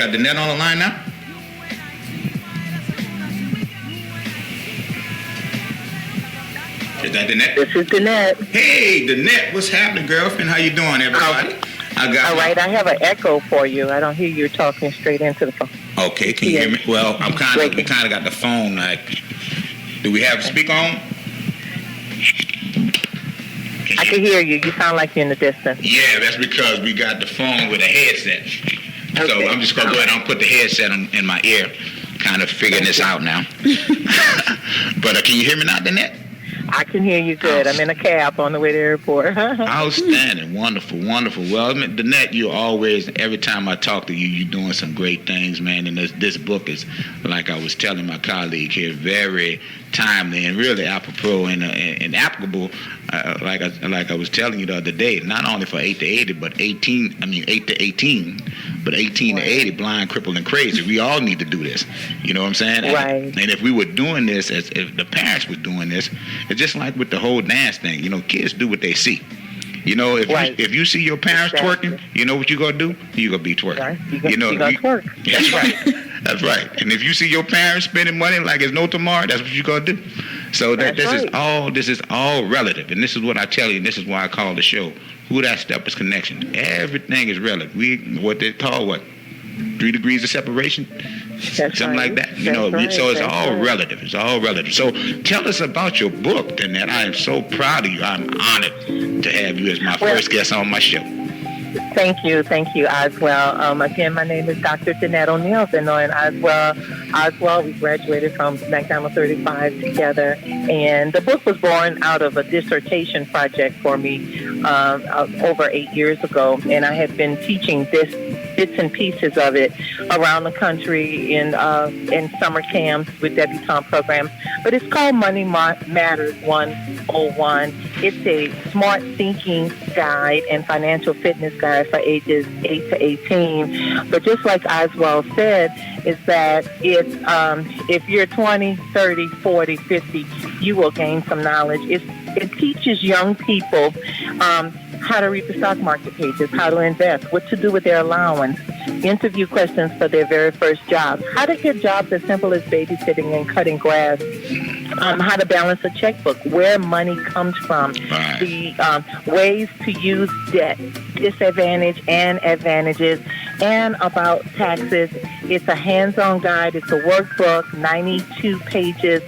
got Danette on the line now? Is that Danette? This is Danette. Hey, Danette, what's happening, girlfriend? How you doing, everybody? All right, I have an echo for you. I don't hear you talking straight into the phone. Okay, can you hear me? Well, we kind of got the phone like. Do we have a speaker on? I can hear you. You sound like you're in the distance. Yeah, that's because we got the phone with a headset. Okay. So I'm just going to go ahead and put the headset in my ear, kind of figuring this out now. But can you hear me now, Danette? I can hear you good. I'm in a cab on the way to the airport. Outstanding. Wonderful, wonderful. Well, Danette, you always, every time I talk to you, you're doing some great things, man. And this book is, like I was telling my colleague here, very timely and really apropos and applicable, like I was telling you the other day, not only for 8 to 80, but 8 to 18, but 18 to 80, blind, crippled, and crazy. We all need to do this. You know what I'm saying? Right. And if we were doing this, as if the parents were doing this, it's just like with the whole dance thing. You know, kids do what they see. You know, if you see your parents twerking, you know what you're going to do? You're going to be twerking. Right. You're going to twerk. That's right. That's right. And if you see your parents spending money like there's no tomorrow, that's what you're going to do. So this is all relative. And this is what I tell you, and this is why I call the show, Who That Step is Connection. Everything is relative. What they call 3 degrees of separation? Something like that. You know, so it's all relative. It's all relative. So tell us about your book, Danette. I am so proud of you. I'm honored to have you as my first guest on my show. Thank you, Oswell. Again, my name is Dr. Danette O'Neal, and Oswell, we graduated from McDonald 35 together, and the book was born out of a dissertation project for me over 8 years ago, and I had been teaching bits and pieces of it around the country in summer camps with debutante programs. But it's called Money Matters 101. It's a smart thinking guide and financial fitness guide for ages 8 to 18. But just like Oswald said, is that if you're 20, 30, 40, 50, you will gain some knowledge. It teaches young people how to read the stock market pages, how to invest, what to do with their allowance, interview questions for their very first jobs, how to get jobs as simple as babysitting and cutting grass, how to balance a checkbook, where money comes from, the ways to use debt, disadvantage and advantages, and about taxes. It's a hands-on guide. It's a workbook, 92 pages,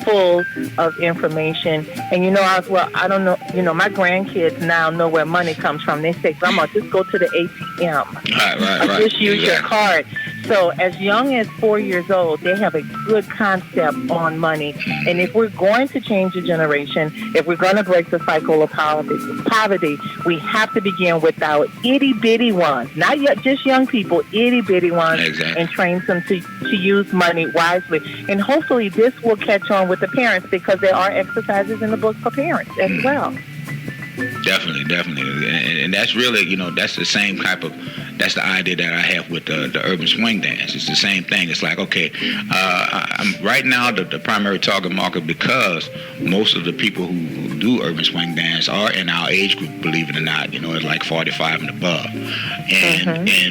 full of information. And I don't know, my grandkids now know where money comes from. They say, Grandma, just go to the ATM. Right. Just use your card. So as young as 4 years old, they have a good concept on money. And if we're going to change a generation, if we're going to break the cycle of poverty, we have to begin with our itty-bitty ones, not yet just young people, itty-bitty ones, and train them to use money wisely. And hopefully this will catch on with the parents, because there are exercises in the book for parents as well. Definitely. And that's really, that's the same type of, that's the idea that I have with the urban swing dance. It's the same thing. It's like, okay, I'm right now the primary target market, because most of the people who do urban swing dance are in our age group, believe it or not. It's like 45 and above.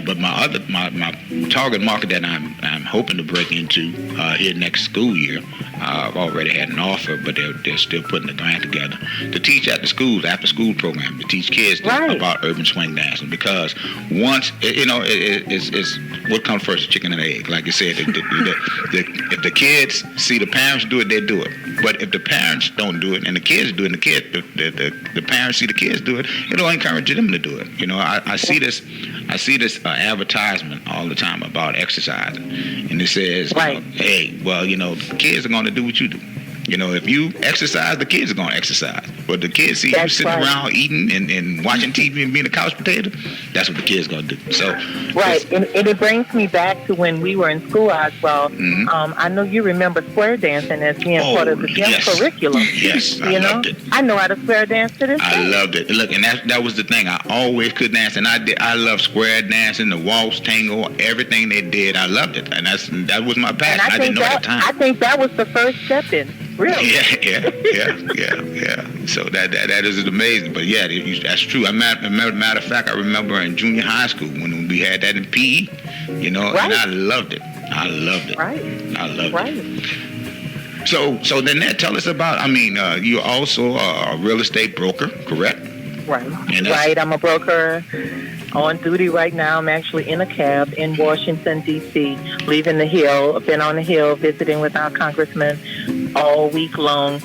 But my target market that I'm hoping to break into here next school year, I've already had an offer, but they're still putting the grant together to teach at the schools, after school program, to teach kids about urban swing dancing. Because once, it's what comes first, the chicken and the egg. Like you said, if the kids see the parents do it, they do it. But if the parents don't do it and the kids do it, and the parents see the kids do it, it'll encourage them to do it. I see this advertisement all the time about exercising, and it says, hey, well, the kids are going to do what you do. If you exercise, the kids are going to exercise. But the kids see you sitting around eating and watching TV and being a couch potato, that's what the kids are going to do. So, and it brings me back to when we were in school as well. I know you remember square dancing as being part of the gym curriculum. Yes, I loved it. I know how to square dance to this day. I loved it. Look, and that was the thing. I always could dance, and I loved square dancing, the waltz, tango, everything they did. I loved it, and that was my passion. I didn't know at the time. I think that was the first step in. Really? Yeah. So that is amazing. But that's true. Matter of fact, I remember in junior high school when we had that in PE. you know, Right. and I loved it. I loved it. Right. I loved Right. it. So Danette, tell us about, I mean, you're also a real estate broker, correct? Right. And Right. I'm a broker on duty right now. I'm actually in a cab in Washington, D.C., leaving the Hill. I've been on the Hill visiting with our congressman all week long.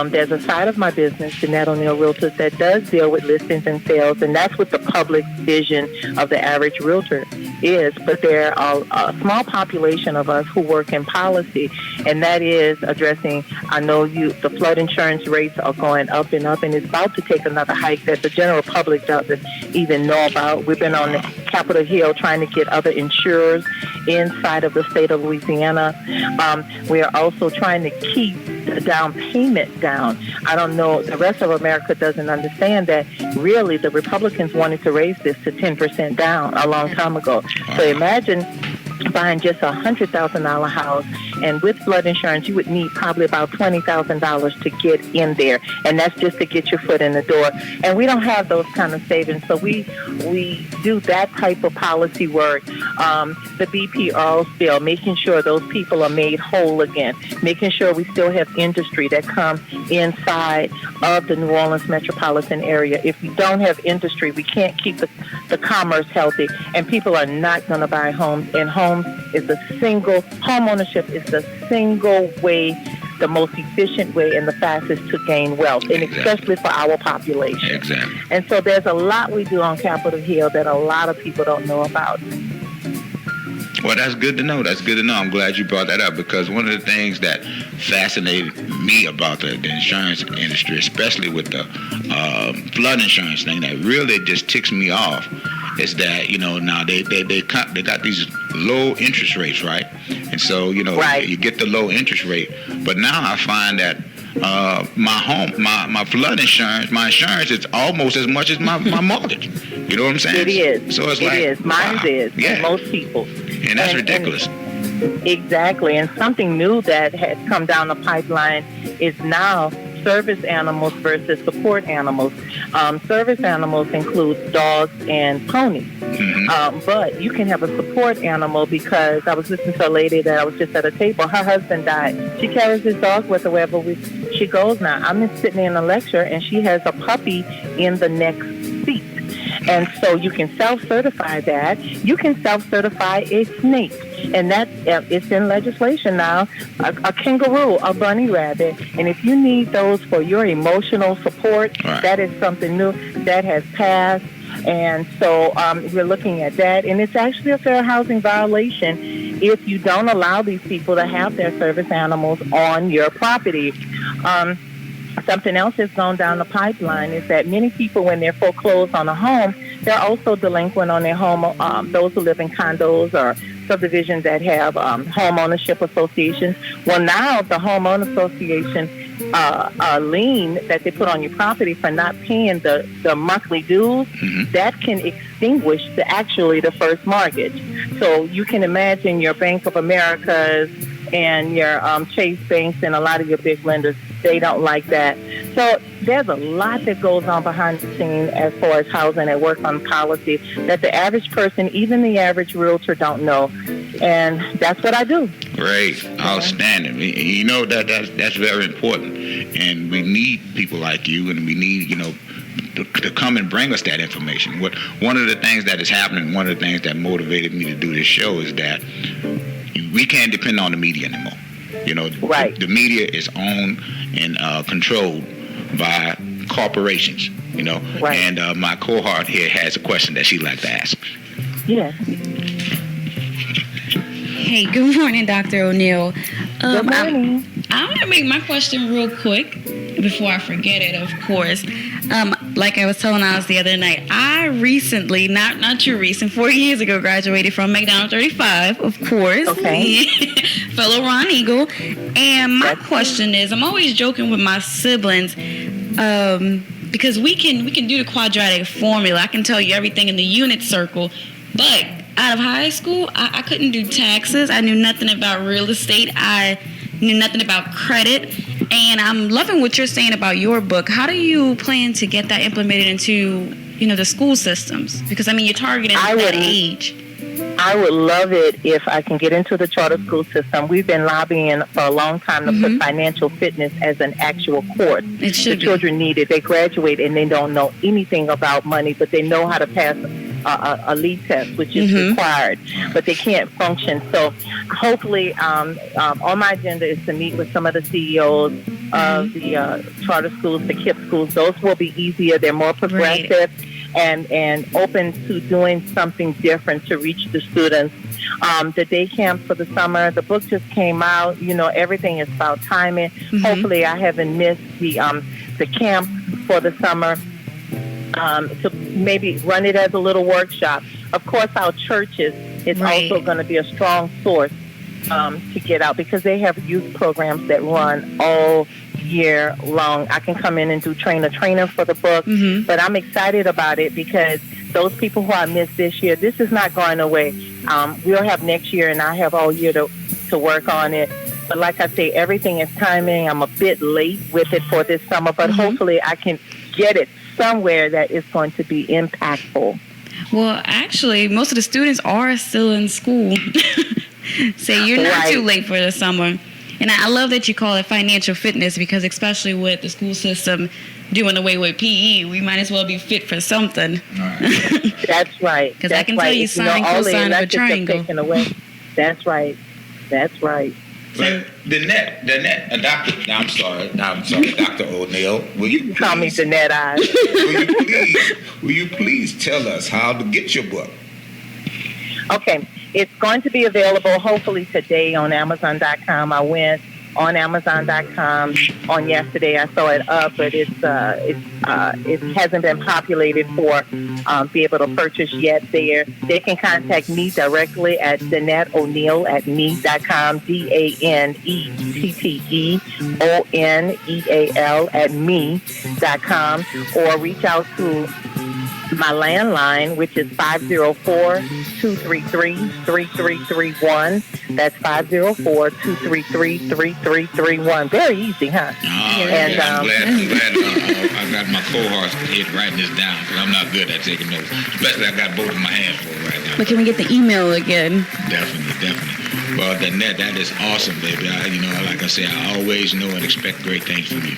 There's a side of my business, Danette O'Neal Realtors, that does deal with listings and sales, and that's what the public vision of the average realtor is. But there are a small population of us who work in policy, and that is addressing, I know the flood insurance rates are going up, and it's about to take another hike that the general public doesn't even know about. We've been on the Capitol Hill trying to get other insurers inside of the state of Louisiana. We are also trying to keep the down payment down. I don't know, the rest of America doesn't understand that really the Republicans wanted to raise this to 10% down a long time ago. So imagine buying just $100,000 house, and with flood insurance, you would need probably about $20,000 to get in there, and that's just to get your foot in the door. And we don't have those kind of savings, so we do that type of policy work. The BPO bill, making sure those people are made whole again, making sure we still have industry that come inside of the New Orleans metropolitan area. If we don't have industry, we can't keep the commerce healthy, and people are not going to buy homes. And home ownership is the single way, the most efficient way and the fastest to gain wealth, and especially for our population. Exactly. And so there's a lot we do on Capitol Hill that a lot of people don't know about. Well, that's good to know. That's good to know. I'm glad you brought that up, because one of the things that fascinated me about the insurance industry, especially with the flood insurance thing, that really just ticks me off, is that, you know, now they got these low interest rates, right? And so, you know, right. You get the low interest rate, but now I find that my flood insurance, my insurance is almost as much as my mortgage. You know what I'm saying? It is. So it's it like, is. Mine wow. is. Yeah. Most people. And that's ridiculous. Exactly. And something new that has come down the pipeline is now service animals versus support animals. Service animals include dogs and ponies. Mm-hmm. But you can have a support animal, because I was listening to a lady that I was just at a table. Her husband died. She carries his dog with her wherever she goes now. I'm sitting in a lecture, and she has a puppy in the next seat. And so you can self-certify that. You can self-certify a snake. And that it's in legislation now, a kangaroo, a bunny rabbit. And if you need those for your emotional support, right. That is something new that has passed. And so we're looking at that. And it's actually a fair housing violation if you don't allow these people to have their service animals on your property. Something else that's gone down the pipeline is that many people, when they're foreclosed on a home, they're also delinquent on their home. Those who live in condos or subdivisions that have home ownership associations. Well, now the homeowner association lien that they put on your property for not paying the monthly dues, mm-hmm. that can extinguish the first mortgage. So you can imagine your Bank of America's and your Chase banks and a lot of your big lenders, they don't like that. So there's a lot that goes on behind the scenes as far as housing and work on policy that the average person, even the average realtor, don't know. And that's what I do. Great. Outstanding. You know, that's very important. And we need people like you, and we need, you know, to come and bring us that information. One of the things that is happening, one of the things that motivated me to do this show is that we can't depend on the media anymore. You know, right. The media is owned and controlled by corporations, you know. Right. And my cohort here has a question that she'd like to ask. Yes. Hey, good morning, Dr. O'Neal. Good morning. I'm going to make my question real quick before I forget it, of course. Like I was telling Oz the other night, I recently, not too recent, 4 years ago, graduated from McDonald 35, of course. Okay. Fellow Ron Eagle. And my question is, I'm always joking with my siblings, because we can do the quadratic formula. I can tell you everything in the unit circle, but out of high school, I couldn't do taxes. I knew nothing about real estate. I knew nothing about credit. And I'm loving what you're saying about your book. How do you plan to get that implemented into, you know, the school systems? Because, I mean, you're targeting that age. I would love it if I can get into the charter school system. We've been lobbying for a long time to put financial fitness as an actual course. It should the children need it. They graduate and they don't know anything about money, but they know how to pass a lead test, which is required, but they can't function. So hopefully on my agenda is to meet with some of the CEOs of the charter schools, the KIPP schools. Those will be easier. They're more progressive. Right. And open to doing something different to reach the students. The day camp for the summer, the book just came out. You know, everything is about timing. Hopefully I haven't missed the camp for the summer. To maybe run it as a little workshop. Of course, our churches is also going to be a strong source to get out because they have youth programs that run all year long. I can come in and do trainer for the book, but I'm excited about it because those people who I missed this year, this is not going away. We'll have next year, and I have all year to work on it. But like I say, everything is timing. I'm a bit late with it for this summer, but hopefully I can get it somewhere that is going to be impactful. Well, actually, most of the students are still in school. So you're not too late for the summer. And I love that you call it financial fitness because especially with the school system doing away with PE, we might as well be fit for something. That's right. Because I can tell you sine, cosine of a triangle. That's right. That's right. But Danette, Dr. O'Neal, will you call me Danette Eyes? Will you please tell us how to get your book? Okay, it's going to be available hopefully today on Amazon.com. I went on Amazon.com on yesterday. I saw it up, but it hasn't been populated for be able to purchase yet there. They can contact me directly at Danette O'Neal at me.com, DANETTEONEAL at me.com, or reach out to my landline, which is 504-233-3331. That's 504-233-3331. Very easy, huh? I'm glad I got my cohorts writing this down because I'm not good at taking notes. Especially I got both of my hands full right now. But can we get the email again? Definitely. Well, Danette, that is awesome, baby. Like I say, I always know and expect great things from you.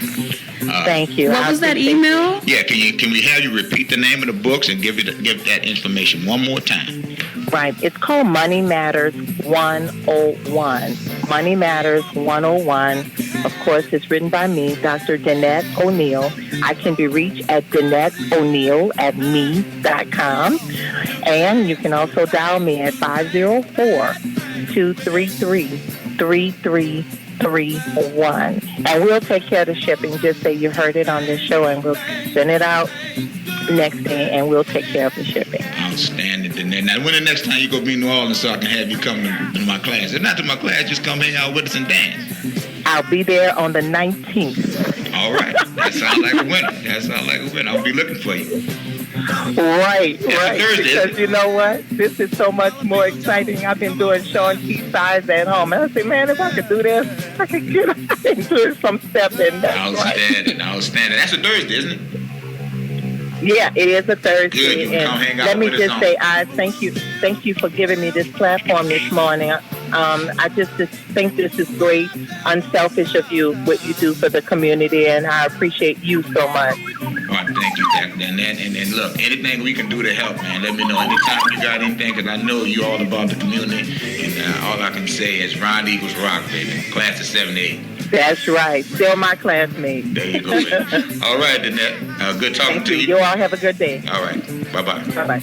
Thank you. What was that email? Yeah, can we have you repeat the name of the books and give that information one more time? Right. It's called Money Matters 101. Money Matters 101. Of course, it's written by me, Dr. Danette O'Neal. I can be reached at Danette O'Neal at me.com. And you can also dial me at 504-233-3331. And we'll take care of the shipping. Just say you heard it on this show and we'll send it out next day and we'll take care of the shipping. Outstanding, Danette. Now, when the next time you go be in New Orleans so I can have you come to my class? If not to my class, just come hang out with us and dance. I'll be there on the 19th. All right. That sounds like a winner. I'll be looking for you. Right. Thursday, because you know what? This is so much more exciting. I've been doing Sean T size at home. And I say, man, if I could do this, I could get into some steps in that. Outstanding. That's a Thursday, isn't it? Yeah, it is a Thursday. Good. You can come hang out let me with just us say, I thank you for giving me this platform this morning. I just think this is great, unselfish of you, what you do for the community, and I appreciate you so much. Well, thank you, Danette. And look, anything we can do to help, man, let me know. Anytime you got anything, because I know you all about the community, and all I can say is Ron Eagles rock, baby. Class of 78. That's right. Still my classmate. There you go, baby. All right, Danette. Good talking to you. You all have a good day. All right. Bye-bye. Bye-bye.